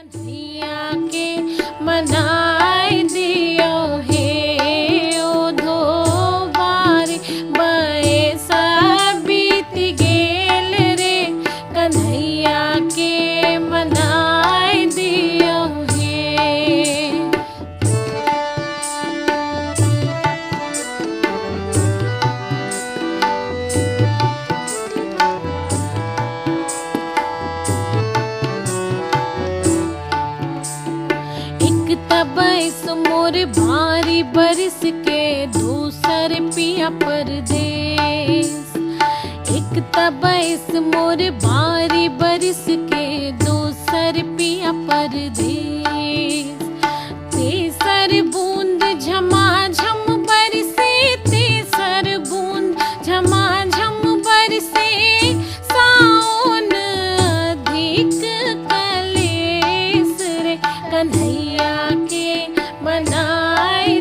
कन्हैया के मनाई दियो हे ओधो बारी बयसा बीत गेल रे। कन्हैया के मनाई दियो हे। तबैस मोर भारी बरिस के दूसर पिया परदेस। एक तबैस मोर भारी बरिस के दूसर पिया परदेस। तेसर बूंद झमाझम बरसे, तेसर बूंद झमाझम बरसे। सावन अधिक कलेस रे। कन्हैया के मनाई